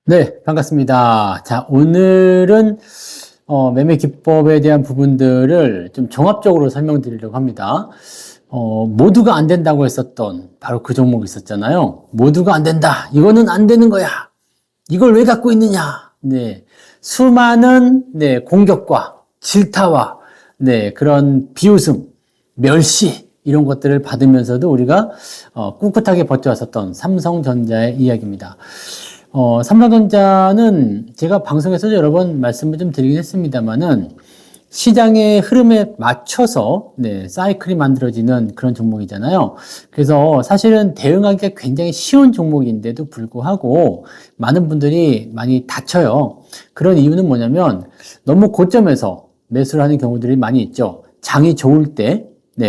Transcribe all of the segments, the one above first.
네, 반갑습니다. 자, 오늘은 매매 기법에 대한 부분들을 좀 종합적으로 설명드리려고 합니다. 모두가 안 된다고 했었던 바로 그 종목이 있었잖아요. 모두가 안 된다. 이거는 안 되는 거야. 이걸 왜 갖고 있느냐. 네. 수많은, 공격과 질타와, 그런 비웃음, 멸시, 이런 것들을 받으면서도 우리가, 꿋꿋하게 버텨왔었던 삼성전자의 이야기입니다. 삼성전자는 제가 방송에서도 여러 번 말씀을 좀 드리긴 했습니다만은 시장의 흐름에 맞춰서 사이클이 만들어지는 그런 종목이잖아요. 그래서 사실은 대응하기가 굉장히 쉬운 종목인데도 불구하고 많은 분들이 많이 다쳐요. 그런 이유는 뭐냐면 너무 고점에서 매수를 하는 경우들이 많이 있죠. 장이 좋을 때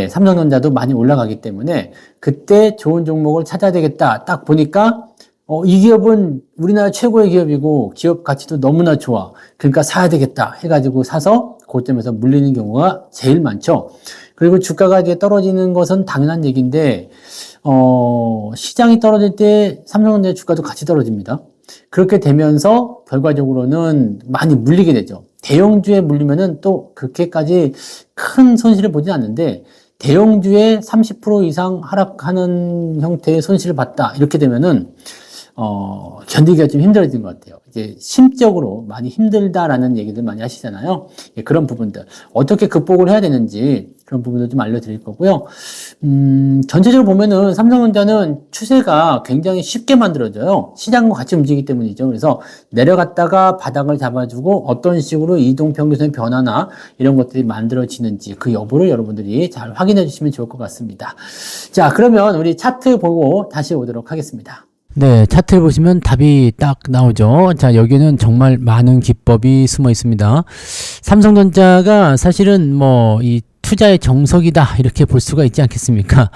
삼성전자도 많이 올라가기 때문에 그때 좋은 종목을 찾아야 되겠다. 딱 보니까 이 기업은 우리나라 최고의 기업이고 기업 가치도 너무나 좋아. 그러니까 사야 되겠다 해가지고 사서 고점에서 물리는 경우가 제일 많죠. 그리고 주가가 이제 떨어지는 것은 당연한 얘기인데 시장이 떨어질 때 삼성전자 주가도 같이 떨어집니다. 그렇게 되면서 결과적으로는 많이 물리게 되죠. 대형주에 물리면은 또 그렇게까지 큰 손실을 보진 않는데 대형주에 30% 이상 하락하는 형태의 손실을 봤다. 이렇게 되면은 견디기가 좀 힘들어진 것 같아요. 이제 심적으로 많이 힘들다라는 얘기들 많이 하시잖아요. 그런 부분들 어떻게 극복을 해야 되는지 그런 부분들 좀 알려드릴 거고요. 전체적으로 보면은 삼성전자는 추세가 굉장히 쉽게 만들어져요. 시장과 같이 움직이기 때문이죠. 그래서 내려갔다가 바닥을 잡아주고 어떤 식으로 이동평균선의 변화나 이런 것들이 만들어지는지 그 여부를 여러분들이 잘 확인해 주시면 좋을 것 같습니다. 자, 그러면 우리 차트 보고 다시 오도록 하겠습니다. 네, 차트를 보시면 답이 딱 나오죠. 자, 여기는 정말 많은 기법이 숨어 있습니다. 삼성전자가 사실은 이 투자의 정석이다 이렇게 볼 수가 있지 않겠습니까?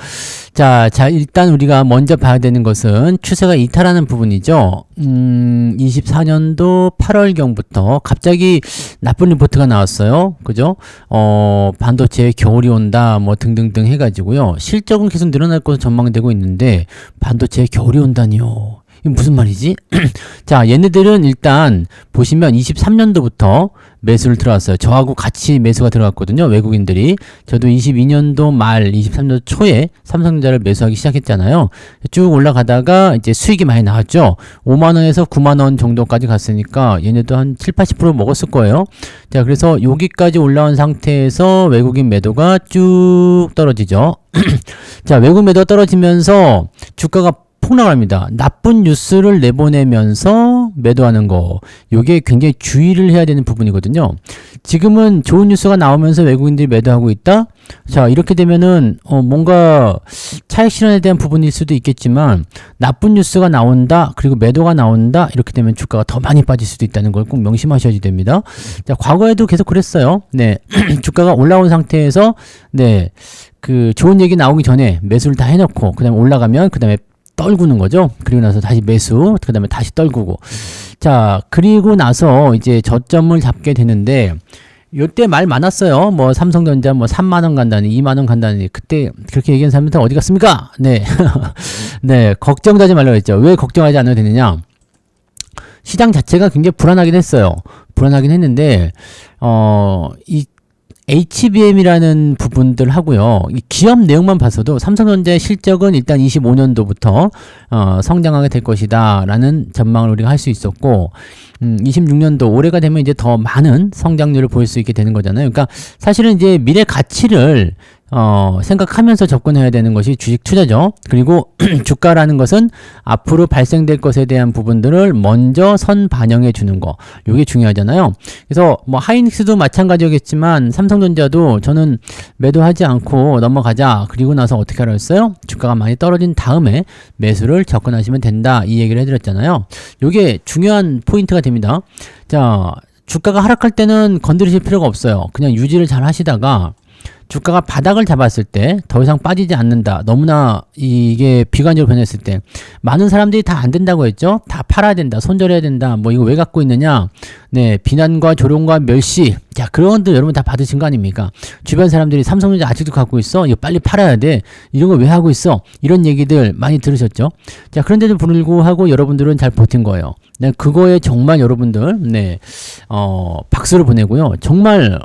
자, 일단 우리가 먼저 봐야 되는 것은 추세가 이탈하는 부분이죠. 24년도 8월경부터 갑자기 나쁜 리포트가 나왔어요. 그죠? 반도체에 겨울이 온다 등등등 해가지고요. 실적은 계속 늘어날 것으로 전망되고 있는데 반도체에 겨울이 온다니요. 이게 무슨 말이지? 자, 얘네들은 일단 보시면 23년도부터 매수를 들어왔어요. 저하고 같이 매수가 들어갔거든요. 외국인들이. 저도 22년도 말 23년도 초에 삼성전자를 매수하기 시작했잖아요. 쭉 올라가다가 이제 수익이 많이 나왔죠. 5만원에서 9만원 정도까지 갔으니까 얘네도 한 7, 80% 먹었을 거예요. 자, 그래서 여기까지 올라온 상태에서 외국인 매도가 쭉 떨어지죠. 자, 외국 매도가 떨어지면서 주가가 폭락합니다. 나쁜 뉴스를 내보내면서 매도하는 거. 요게 굉장히 주의를 해야 되는 부분이거든요. 지금은 좋은 뉴스가 나오면서 외국인들이 매도하고 있다? 자, 이렇게 되면은, 뭔가 차익 실현에 대한 부분일 수도 있겠지만, 나쁜 뉴스가 나온다, 그리고 매도가 나온다, 이렇게 되면 주가가 더 많이 빠질 수도 있다는 걸 꼭 명심하셔야 됩니다. 자, 과거에도 계속 그랬어요. 주가가 올라온 상태에서, 그 좋은 얘기 나오기 전에 매수를 다 해놓고, 그 다음에 올라가면, 그 다음에 떨구는 거죠. 그리고 나서 다시 매수, 그 다음에 다시 떨구고. 자, 그리고 나서 이제 저점을 잡게 되는데, 요때 말 많았어요. 삼성전자 3만원 간다니, 2만원 간다니. 그때 그렇게 얘기한 사람들 어디 갔습니까? 네. 네, 걱정하지 말라고 했죠. 왜 걱정하지 않아도 되느냐? 시장 자체가 굉장히 불안하긴 했어요. 불안하긴 했는데, 이 HBM이라는 부분들 하고요. 이 기업 내용만 봐서도 삼성전자의 실적은 일단 25년도부터 성장하게 될 것이다 라는 전망을 우리가 할 수 있었고 26년도 올해가 되면 이제 더 많은 성장률을 보일 수 있게 되는 거잖아요. 그러니까 사실은 이제 미래 가치를 생각하면서 접근해야 되는 것이 주식 투자죠. 그리고 주가라는 것은 앞으로 발생될 것에 대한 부분들을 먼저 선 반영해 주는 거. 요게 중요하잖아요. 그래서 하이닉스도 마찬가지겠지만 삼성전자도 저는 매도하지 않고 넘어가자. 그리고 나서 어떻게 하라 했어요? 주가가 많이 떨어진 다음에 매수를 접근하시면 된다. 이 얘기를 해드렸잖아요. 요게 중요한 포인트가 됩니다. 자, 주가가 하락할 때는 건드리실 필요가 없어요. 그냥 유지를 잘 하시다가 주가가 바닥을 잡았을 때 더 이상 빠지지 않는다. 너무나 이게 비관적으로 변했을 때 많은 사람들이 다 안 된다고 했죠. 다 팔아야 된다. 손절해야 된다. 뭐 이거 왜 갖고 있느냐. 네, 비난과 조롱과 멸시. 자, 그런 것들 여러분 다 받으신 거 아닙니까? 주변 사람들이 삼성전자 아직도 갖고 있어. 이거 빨리 팔아야 돼. 이런 거 왜 하고 있어? 이런 얘기들 많이 들으셨죠? 자, 그런데도 불구하고 여러분들은 잘 버틴 거예요. 네, 그거에 정말 여러분들 네, 박수를 보내고요. 정말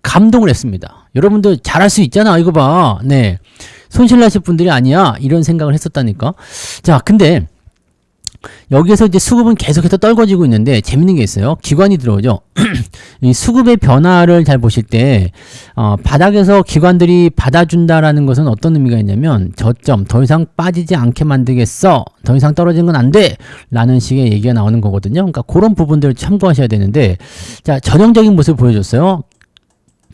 감동을 했습니다. 여러분들 잘할 수 있잖아. 이거 봐. 네. 손실 나실 분들이 아니야. 이런 생각을 했었다니까. 자, 근데 여기에서 이제 수급은 계속해서 떨궈지고 있는데 재밌는 게 있어요. 기관이 들어오죠. 이 수급의 변화를 잘 보실 때 바닥에서 기관들이 받아준다라는 것은 어떤 의미가 있냐면 저점 더 이상 빠지지 않게 만들겠어. 더 이상 떨어지는 건 안 돼. 라는 식의 얘기가 나오는 거거든요. 그러니까 그런 부분들을 참고하셔야 되는데 자, 전형적인 모습을 보여줬어요.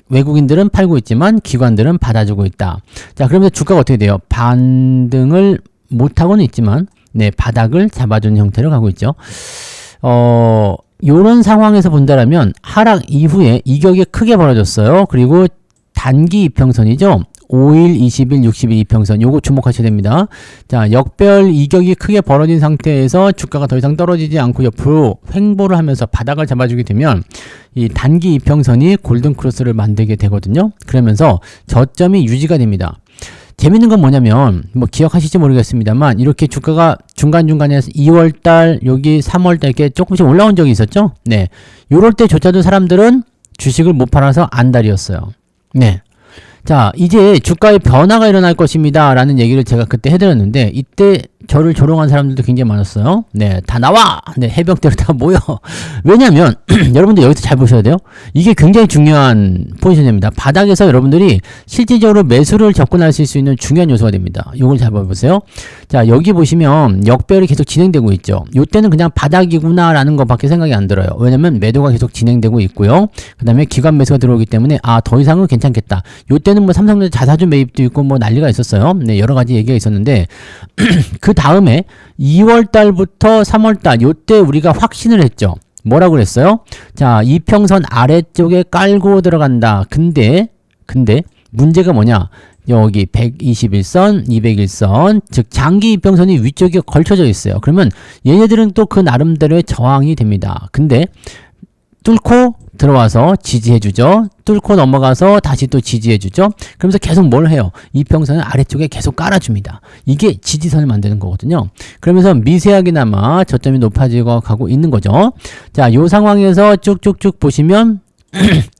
외국인들은 팔고 있지만 기관들은 받아주고 있다. 자, 그러면 주가가 어떻게 돼요? 반등을 못하고는 있지만 네, 바닥을 잡아주는 형태로 가고 있죠. 요런 상황에서 본다라면 하락 이후에 이격이 크게 벌어졌어요. 그리고 단기 이평선이죠. 5일, 20일, 60일 이평선 요거 주목하셔야 됩니다. 자, 역별 이격이 크게 벌어진 상태에서 주가가 더 이상 떨어지지 않고 옆으로 횡보를 하면서 바닥을 잡아주게 되면 이 단기 이평선이 골든크로스를 만들게 되거든요. 그러면서 저점이 유지가 됩니다. 재밌는 건 뭐냐면 뭐 기억하실지 모르겠습니다만 이렇게 주가가 중간중간에 2월달 여기 3월달 이렇게 조금씩 올라온 적이 있었죠. 네, 요럴 때조차도 사람들은 주식을 못 팔아서 안달이었어요. 네. 자, 이제 주가의 변화가 일어날 것입니다 라는 얘기를 제가 그때 해드렸는데 이때 저를 조롱한 사람들도 굉장히 많았어요. 네, 다 나와! 네, 해병대로 다 모여. 왜냐면 여러분들 여기서 잘 보셔야 돼요. 이게 굉장히 중요한 포지션입니다. 바닥에서 여러분들이 실질적으로 매수를 접근하실 수 있는 중요한 요소가 됩니다. 이걸 잘 봐보세요. 자, 여기 보시면 역별이 계속 진행되고 있죠. 요때는 그냥 바닥이구나 라는 것밖에 생각이 안 들어요. 왜냐면 매도가 계속 진행되고 있고요. 그 다음에 기관 매수가 들어오기 때문에 더 이상은 괜찮겠다. 요때는 뭐 삼성전자 자사주 매입도 있고 뭐 난리가 있었어요. 네, 여러 가지 얘기가 있었는데 그 다음에 2월 달부터 3월 달 요때 우리가 확신을 했죠. 뭐라고 그랬어요? 자, 이평선 아래쪽에 깔고 들어간다. 근데 문제가 뭐냐? 여기 121선, 201선, 즉 장기 이평선이 위쪽에 걸쳐져 있어요. 그러면 얘네들은 또 그 나름대로의 저항이 됩니다. 근데 뚫고 들어와서 지지해주죠. 뚫고 넘어가서 다시 또 지지해주죠. 그러면서 계속 뭘 해요? 이평선을 아래쪽에 계속 깔아줍니다. 이게 지지선을 만드는 거거든요. 그러면서 미세하게나마 저점이 높아지고 가고 있는 거죠. 자, 요 상황에서 쭉쭉쭉 보시면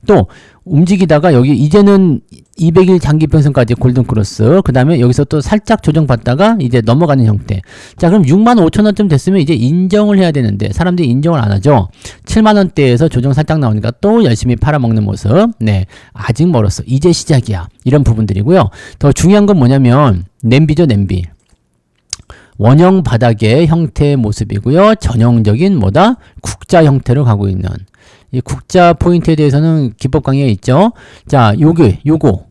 또 움직이다가 여기 이제는 200일 장기평선까지 골든크로스, 그 다음에 여기서 또 살짝 조정받다가 이제 넘어가는 형태. 자, 그럼 65,000원쯤 됐으면 이제 인정을 해야 되는데 사람들이 인정을 안 하죠. 7만원대에서 조정 살짝 나오니까 또 열심히 팔아먹는 모습. 네, 아직 멀었어. 이제 시작이야. 이런 부분들이고요. 더 중요한 건 뭐냐면 냄비죠, 냄비. 원형 바닥의 형태의 모습이고요. 전형적인 뭐다? 국자 형태로 가고 있는 이 국자 포인트에 대해서는 기법 강의에 있죠. 자, 요거.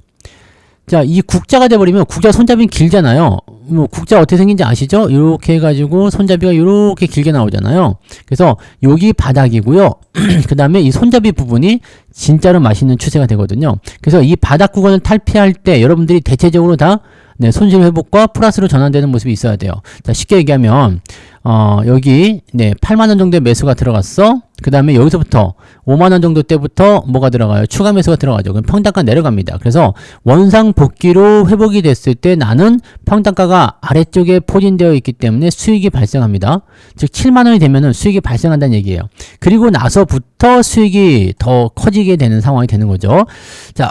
자, 이 국자가 돼버리면 국자 손잡이는 길잖아요. 뭐 국자 어떻게 생긴지 아시죠? 이렇게 해가지고 손잡이가 이렇게 길게 나오잖아요. 그래서 여기 바닥이고요. 그 다음에 이 손잡이 부분이 진짜로 맛있는 추세가 되거든요. 그래서 이 바닥 구간을 탈피할 때 여러분들이 대체적으로 다 네, 손실 회복과 플러스로 전환되는 모습이 있어야 돼요. 자, 쉽게 얘기하면 여기 네, 8만원 정도의 매수가 들어갔어. 그 다음에 여기서부터 5만원 정도 때부터 뭐가 들어가요? 추가 매수가 들어가죠. 그럼 평단가 내려갑니다. 그래서 원상 복귀로 회복이 됐을 때 나는 평단가가 아래쪽에 포진되어 있기 때문에 수익이 발생합니다. 즉 7만원이 되면은 수익이 발생한다는 얘기예요. 그리고 나서부터 수익이 더 커지게 되는 상황이 되는 거죠. 자,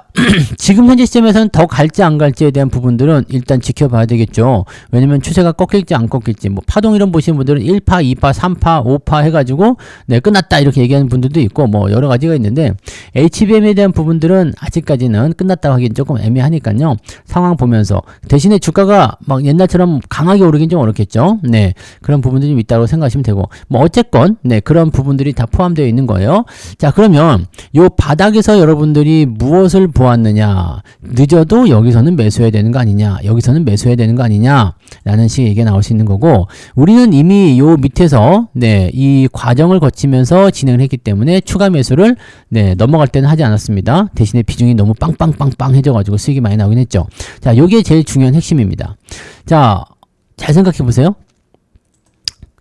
지금 현재 시점에서는 더 갈지 안 갈지에 대한 부분들은 일단 지켜봐야 되겠죠. 왜냐면 추세가 꺾일지 안 꺾일지, 뭐 파동 이런 보시는 분들은 1파, 2파, 3파, 5파 해가지고 네, 끝났다 이렇게 얘기하는 분들도 있고 뭐 여러 가지가 있는데 HBM에 대한 부분들은 아직까지는 끝났다고 하긴 조금 애매하니까요. 상황 보면서 대신에 주가가 막 옛날처럼 강하게 오르긴 좀 어렵겠죠. 네, 그런 부분들이 좀 있다고 생각하시면 되고 뭐 어쨌건 네, 그런 부분들이 다 포함되어 있는 거예요. 자, 그러면 요 바닥에서 여러분들이 무엇을 보았느냐? 늦어도 여기서는 매수해야 되는 거 아니냐? 여기서는 매수해야 되는 거 아니냐? 라는 식의 얘기가 나올 수 있는 거고, 우리는 이미 요 밑에서 네, 이 과정을 거치면서 진행을 했기 때문에 추가 매수를 네, 넘어갈 때는 하지 않았습니다. 대신에 비중이 너무 빵빵빵빵 해져 가지고 수익이 많이 나오긴 했죠. 자, 요게 제일 중요한 핵심입니다. 자, 잘 생각해 보세요.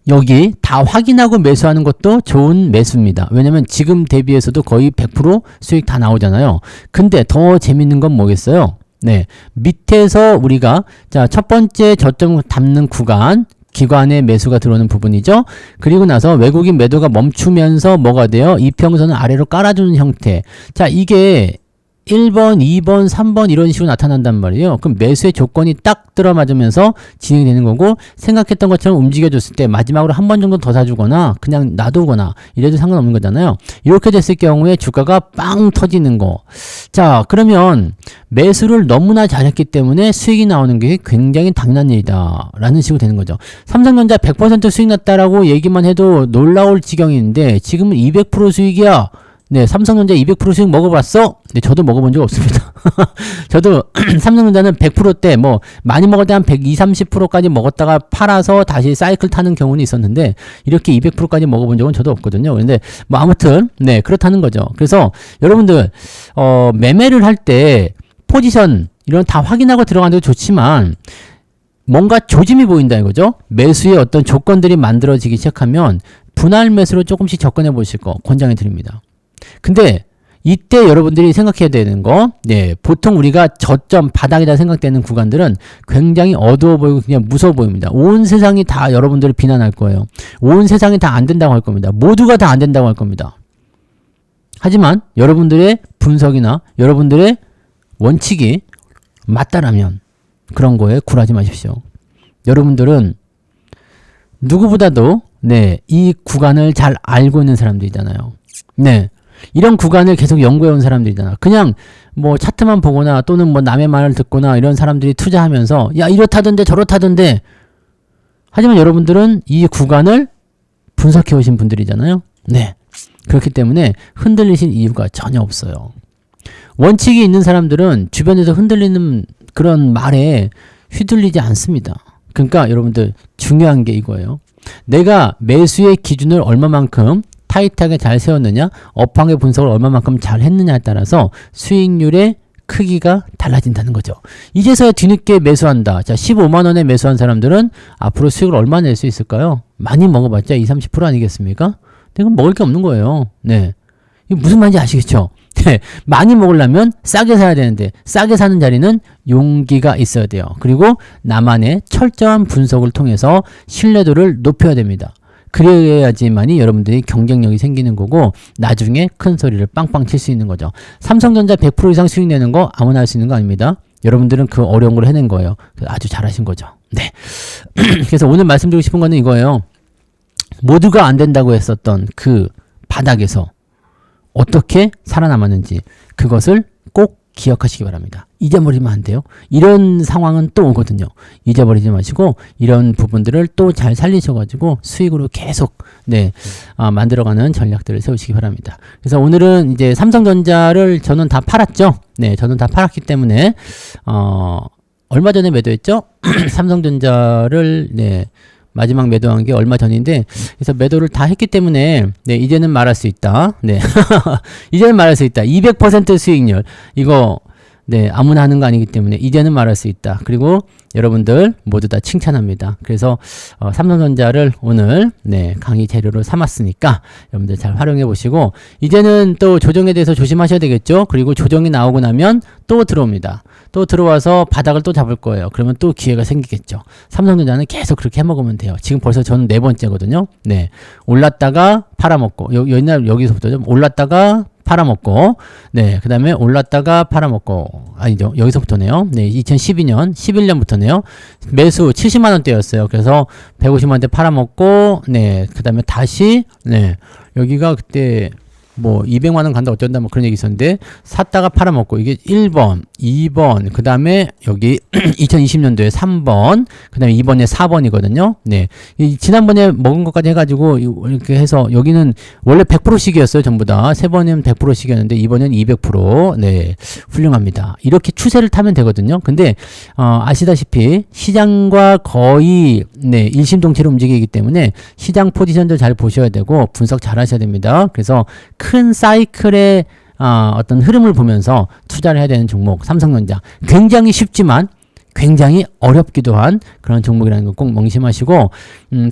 여기 다 확인하고 매수하는 것도 좋은 매수입니다. 왜냐면 지금 대비해서도 거의 100% 수익 다 나오잖아요. 근데 더 재밌는 건 뭐겠어요? 네, 밑에서 우리가 자, 첫 번째 저점 담는 구간, 기관의 매수가 들어오는 부분이죠. 그리고 나서 외국인 매도가 멈추면서 뭐가 돼요? 이평선을 아래로 깔아주는 형태. 자, 이게 1번, 2번, 3번 이런 식으로 나타난단 말이에요. 그럼 매수의 조건이 딱 들어맞으면서 진행이 되는 거고, 생각했던 것처럼 움직여줬을 때 마지막으로 한 번 정도 더 사주거나 그냥 놔두거나 이래도 상관없는 거잖아요. 이렇게 됐을 경우에 주가가 빵 터지는 거. 자, 그러면 매수를 너무나 잘했기 때문에 수익이 나오는 게 굉장히 당연한 일이다 라는 식으로 되는 거죠. 삼성전자 100% 수익 났다라고 얘기만 해도 놀라울 지경인데 지금은 200% 수익이야. 네, 삼성전자 200% 수익 먹어봤어? 네, 저도 먹어본 적 없습니다. 저도 삼성전자는 100%대 뭐 많이 먹을 때 한 120, 30%까지 먹었다가 팔아서 다시 사이클 타는 경우는 있었는데 이렇게 200%까지 먹어본 적은 저도 없거든요. 그런데 뭐 아무튼 네, 그렇다는 거죠. 그래서 여러분들 매매를 할 때 포지션 이런 다 확인하고 들어가는 것도 좋지만 뭔가 조짐이 보인다 이거죠. 매수의 어떤 조건들이 만들어지기 시작하면 분할 매수로 조금씩 접근해 보실 거 권장해 드립니다. 근데 이때 여러분들이 생각해야 되는 거, 네, 보통 우리가 저점 바닥이다 생각되는 구간들은 굉장히 어두워 보이고 그냥 무서워 보입니다. 온 세상이 다 여러분들을 비난할 거예요. 온 세상이 다 안 된다고 할 겁니다. 모두가 다 안 된다고 할 겁니다. 하지만 여러분들의 분석이나 여러분들의 원칙이 맞다라면 그런 거에 굴하지 마십시오. 여러분들은 누구보다도 네, 이 구간을 잘 알고 있는 사람들이잖아요. 네. 이런 구간을 계속 연구해온 사람들이잖아. 그냥 뭐 차트만 보거나 또는 뭐 남의 말을 듣거나 이런 사람들이 투자하면서 야 이렇다던데 저렇다던데 하지만 여러분들은 이 구간을 분석해 오신 분들이잖아요. 네. 그렇기 때문에 흔들리신 이유가 전혀 없어요. 원칙이 있는 사람들은 주변에서 흔들리는 그런 말에 휘둘리지 않습니다. 그러니까 여러분들 중요한 게 이거예요. 내가 매수의 기준을 얼마만큼 타이트하게 잘 세웠느냐, 업황의 분석을 얼마만큼 잘 했느냐에 따라서 수익률의 크기가 달라진다는 거죠. 이제서야 뒤늦게 매수한다. 자, 15만 원에 매수한 사람들은 앞으로 수익을 얼마 낼 수 있을까요? 많이 먹어봤자 20, 30% 아니겠습니까? 근데 그건 먹을 게 없는 거예요. 네. 이게 무슨 말인지 아시겠죠? 네. 많이 먹으려면 싸게 사야 되는데 싸게 사는 자리는 용기가 있어야 돼요. 그리고 나만의 철저한 분석을 통해서 신뢰도를 높여야 됩니다. 그래야지만이 여러분들이 경쟁력이 생기는 거고 나중에 큰 소리를 빵빵 칠 수 있는 거죠. 삼성전자 100% 이상 수익 내는 거 아무나 할 수 있는 거 아닙니다. 여러분들은 그 어려운 걸 해낸 거예요. 아주 잘하신 거죠. 네. 그래서 오늘 말씀드리고 싶은 거는 이거예요. 모두가 안 된다고 했었던 그 바닥에서 어떻게 살아남았는지 그것을 꼭 기억하시기 바랍니다. 잊어버리면 안 돼요. 이런 상황은 또 오거든요. 잊어버리지 마시고 이런 부분들을 또 잘 살리셔가지고 수익으로 계속 네 만들어가는 전략들을 세우시기 바랍니다. 그래서 오늘은 이제 삼성전자를 저는 다 팔았죠. 네, 저는 다 팔았기 때문에 얼마 전에 매도했죠. 삼성전자를 네. 마지막 매도한 게 얼마 전인데 그래서 매도를 다 했기 때문에 네 이제는 말할 수 있다. 네 이제는 말할 수 있다. 200% 수익률 이거 네 아무나 하는 거 아니기 때문에 이제는 말할 수 있다. 그리고 여러분들 모두 다 칭찬합니다. 그래서 삼성전자를 오늘 네 강의 재료로 삼았으니까 여러분들 잘 활용해 보시고 이제는 또 조정에 대해서 조심하셔야 되겠죠. 그리고 조정이 나오고 나면 또 들어옵니다. 또 들어와서 바닥을 또 잡을 거예요. 그러면 또 기회가 생기겠죠. 삼성전자는 계속 그렇게 해먹으면 돼요. 지금 벌써 저는 4번째거든요. 네, 올랐다가 팔아먹고 옛날 여기서부터 좀 올랐다가 팔아먹고 네, 그 다음에 올랐다가 팔아먹고 아니죠. 여기서부터네요. 네, 2012년 11년부터네요. 매수 70만원대였어요. 그래서 150만원대 팔아먹고 네, 그 다음에 다시 네, 여기가 그때 뭐 200만 원 간다 어쩐다 뭐 그런 얘기 있었는데 샀다가 팔아먹고 이게 1번, 2번, 그 다음에 여기 2020년도에 3번, 그 다음에 이번에 4번이거든요. 네. 지난번에 먹은 것까지 해가지고 이렇게 해서 여기는 원래 100%씩이었어요. 전부 다. 세 번은 100%씩이었는데 이번엔 200%. 네. 훌륭합니다. 이렇게 추세를 타면 되거든요. 근데, 아시다시피 시장과 거의, 네, 일심동체로 움직이기 때문에 시장 포지션도 잘 보셔야 되고 분석 잘 하셔야 됩니다. 그래서 큰 사이클의 어떤 흐름을 보면서 투자를 해야 되는 종목 삼성전자 굉장히 쉽지만 굉장히 어렵기도 한 그런 종목이라는 거 꼭 명심하시고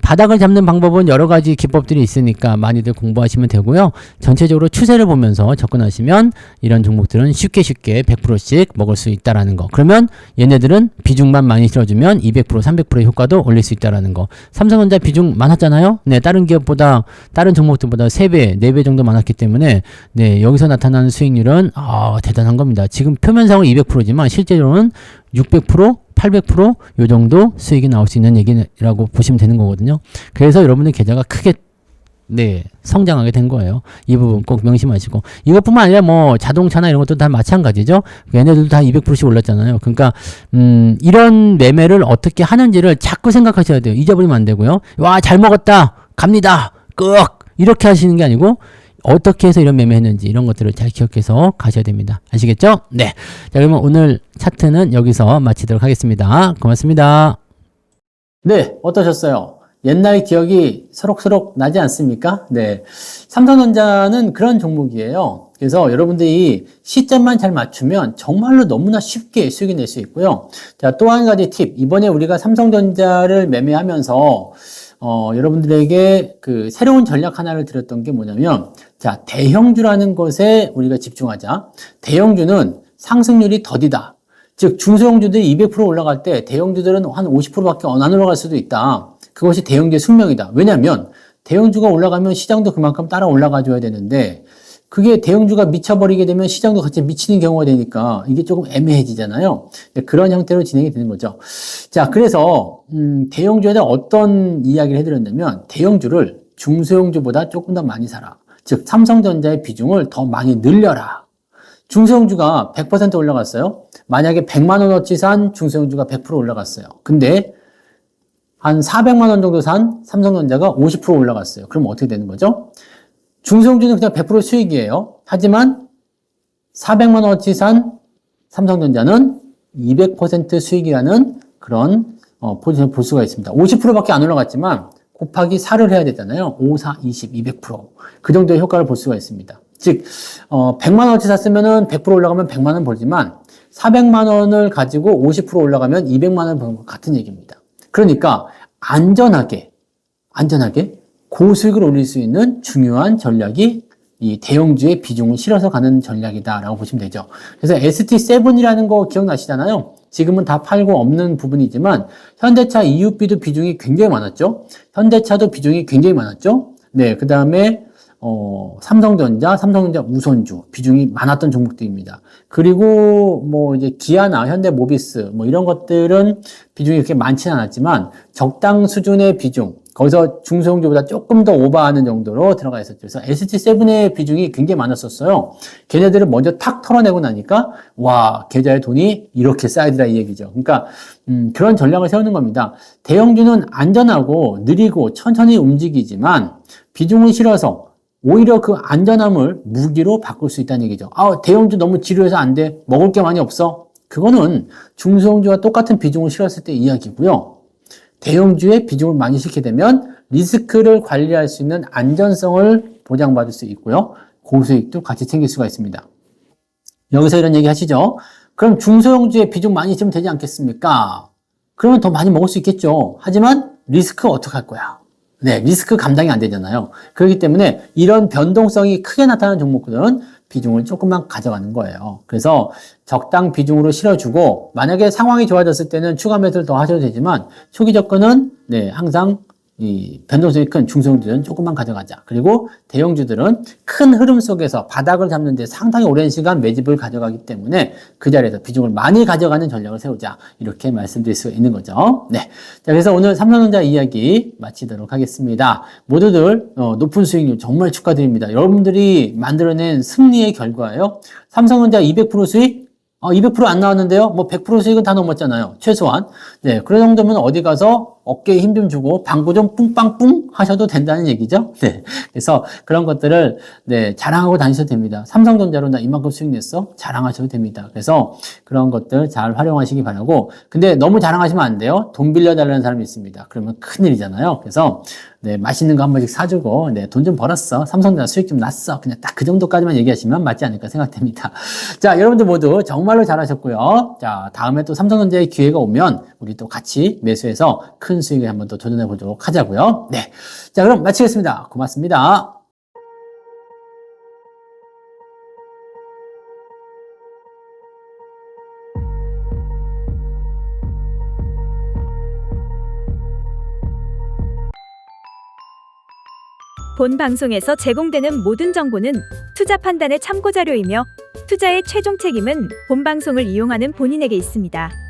바닥을 잡는 방법은 여러 가지 기법들이 있으니까 많이들 공부하시면 되고요. 전체적으로 추세를 보면서 접근하시면 이런 종목들은 쉽게 100%씩 먹을 수 있다라는 거. 그러면 얘네들은 비중만 많이 실어주면 200%, 300%의 효과도 올릴 수 있다라는 거. 삼성전자 비중 많았잖아요. 네, 다른 기업보다 다른 종목들보다 3배, 4배 정도 많았기 때문에 네, 여기서 나타나는 수익률은 대단한 겁니다. 지금 표면상은 200%지만 실제로는 600%, 800%, 요 정도 수익이 나올 수 있는 얘기라고 보시면 되는 거거든요. 그래서 여러분들 계좌가 크게 네, 성장하게 된 거예요. 이 부분 꼭 명심하시고. 이것뿐만 아니라 뭐 자동차나 이런 것도 다 마찬가지죠. 얘네들도 다 200%씩 올랐잖아요. 그러니까 이런 매매를 어떻게 하는지를 자꾸 생각하셔야 돼요. 잊어버리면 안 되고요. 와, 잘 먹었다. 갑니다. 끄억. 이렇게 하시는 게 아니고 어떻게 해서 이런 매매했는지 이런 것들을 잘 기억해서 가셔야 됩니다. 아시겠죠? 네. 자, 그러면 오늘 차트는 여기서 마치도록 하겠습니다. 고맙습니다. 네, 어떠셨어요? 옛날 기억이 서록서록 나지 않습니까? 네. 삼성전자는 그런 종목이에요. 그래서 여러분들이 시점만 잘 맞추면 정말로 너무나 쉽게 수익이 낼 수 있고요. 자, 또 한 가지 팁. 이번에 우리가 삼성전자를 매매하면서 여러분들에게 그 새로운 전략 하나를 드렸던 게 뭐냐면, 자, 대형주라는 것에 우리가 집중하자. 대형주는 상승률이 더디다. 즉, 중소형주들이 200% 올라갈 때 대형주들은 한 50%밖에 안 올라갈 수도 있다. 그것이 대형주의 숙명이다. 왜냐하면 대형주가 올라가면 시장도 그만큼 따라 올라가줘야 되는데 그게 대형주가 미쳐버리게 되면 시장도 같이 미치는 경우가 되니까 이게 조금 애매해지잖아요. 그런 형태로 진행이 되는 거죠. 자, 그래서 대형주에 대한 어떤 이야기를 해드렸냐면 대형주를 중소형주보다 조금 더 많이 사라. 즉 삼성전자의 비중을 더 많이 늘려라. 중소형주가 100% 올라갔어요. 만약에 100만 원어치 산 중소형주가 100% 올라갔어요. 근데 한 400만 원 정도 산 삼성전자가 50% 올라갔어요. 그럼 어떻게 되는 거죠? 중소형주는 그냥 100% 수익이에요. 하지만 400만 원어치 산 삼성전자는 200% 수익이라는 그런 포지션을 볼 수가 있습니다. 50%밖에 안 올라갔지만 곱하기 4를 해야 되잖아요. 5, 4, 20, 200%. 그 정도의 효과를 볼 수가 있습니다. 즉 100만 원어치 샀으면 100% 올라가면 100만 원 벌지만 400만 원을 가지고 50% 올라가면 200만 원 버는 것 같은 얘기입니다. 그러니까 안전하게 고수익을 올릴 수 있는 중요한 전략이 이 대형주의 비중을 실어서 가는 전략이다라고 보시면 되죠. 그래서 ST7이라는 거 기억나시잖아요. 지금은 다 팔고 없는 부분이지만 현대차 EUB도 비중이 굉장히 많았죠. 현대차도 비중이 굉장히 많았죠. 네, 그 다음에 삼성전자 우선주 비중이 많았던 종목들입니다. 그리고 뭐 이제 기아나 현대모비스 뭐 이런 것들은 비중이 그렇게 많지는 않았지만 적당 수준의 비중, 거기서 중소형주보다 조금 더 오버하는 정도로 들어가 있었죠. 그래서 ST7의 비중이 굉장히 많았었어요. 걔네들을 먼저 탁 털어내고 나니까 와, 계좌에 돈이 이렇게 쌓이더라 이 얘기죠. 그러니까 그런 전략을 세우는 겁니다. 대형주는 안전하고 느리고 천천히 움직이지만 비중을 실어서 오히려 그 안전함을 무기로 바꿀 수 있다는 얘기죠. 대형주 너무 지루해서 안 돼. 먹을 게 많이 없어. 그거는 중소형주와 똑같은 비중을 실었을 때 이야기고요. 대형주의 비중을 많이 실게 되면 리스크를 관리할 수 있는 안전성을 보장받을 수 있고요. 고수익도 같이 챙길 수가 있습니다. 여기서 이런 얘기 하시죠. 그럼 중소형주의 비중 많이 있으면 되지 않겠습니까? 그러면 더 많이 먹을 수 있겠죠. 하지만 리스크 어떻게 할 거야? 네, 리스크 감당이 안 되잖아요. 그렇기 때문에 이런 변동성이 크게 나타나는 종목들은 비중을 조금만 가져가는 거예요. 그래서 적당 비중으로 실어주고 만약에 상황이 좋아졌을 때는 추가 매수를 더 하셔도 되지만 초기 접근은 네, 항상 이 변동성이 큰 중소형주들은 조금만 가져가자. 그리고 대형주들은 큰 흐름 속에서 바닥을 잡는데 상당히 오랜 시간 매집을 가져가기 때문에 그 자리에서 비중을 많이 가져가는 전략을 세우자. 이렇게 말씀드릴 수 있는 거죠. 네. 자, 그래서 오늘 삼성전자 이야기 마치도록 하겠습니다. 모두들 높은 수익률 정말 축하드립니다. 여러분들이 만들어낸 승리의 결과예요. 삼성전자 200% 수익? 200% 안 나왔는데요. 뭐 100% 수익은 다 넘었잖아요. 최소한. 네, 그런 정도면 어디 가서 어깨에 힘 좀 주고 방구 좀 뿡빵뿡 하셔도 된다는 얘기죠. 네. 그래서 그런 것들을 네, 자랑하고 다니셔도 됩니다. 삼성전자로 나 이만큼 수익 냈어? 자랑하셔도 됩니다. 그래서 그런 것들 잘 활용하시기 바라고. 근데 너무 자랑하시면 안 돼요. 돈 빌려달라는 사람이 있습니다. 그러면 큰일이잖아요. 그래서 네, 맛있는 거 한 번씩 사주고, 네, 돈 좀 벌었어. 삼성전자 수익 좀 났어. 그냥 딱 그 정도까지만 얘기하시면 맞지 않을까 생각됩니다. 자, 여러분들 모두 정말로 잘하셨고요. 자, 다음에 또 삼성전자의 기회가 오면 우리 또 같이 매수해서 큰 수익을 한번 또 도전해 보도록 하자고요. 네. 자, 그럼 마치겠습니다. 고맙습니다. 본 방송에서 제공되는 모든 정보는 투자 판단의 참고 자료이며 투자의 최종 책임은 본 방송을 이용하는 본인에게 있습니다.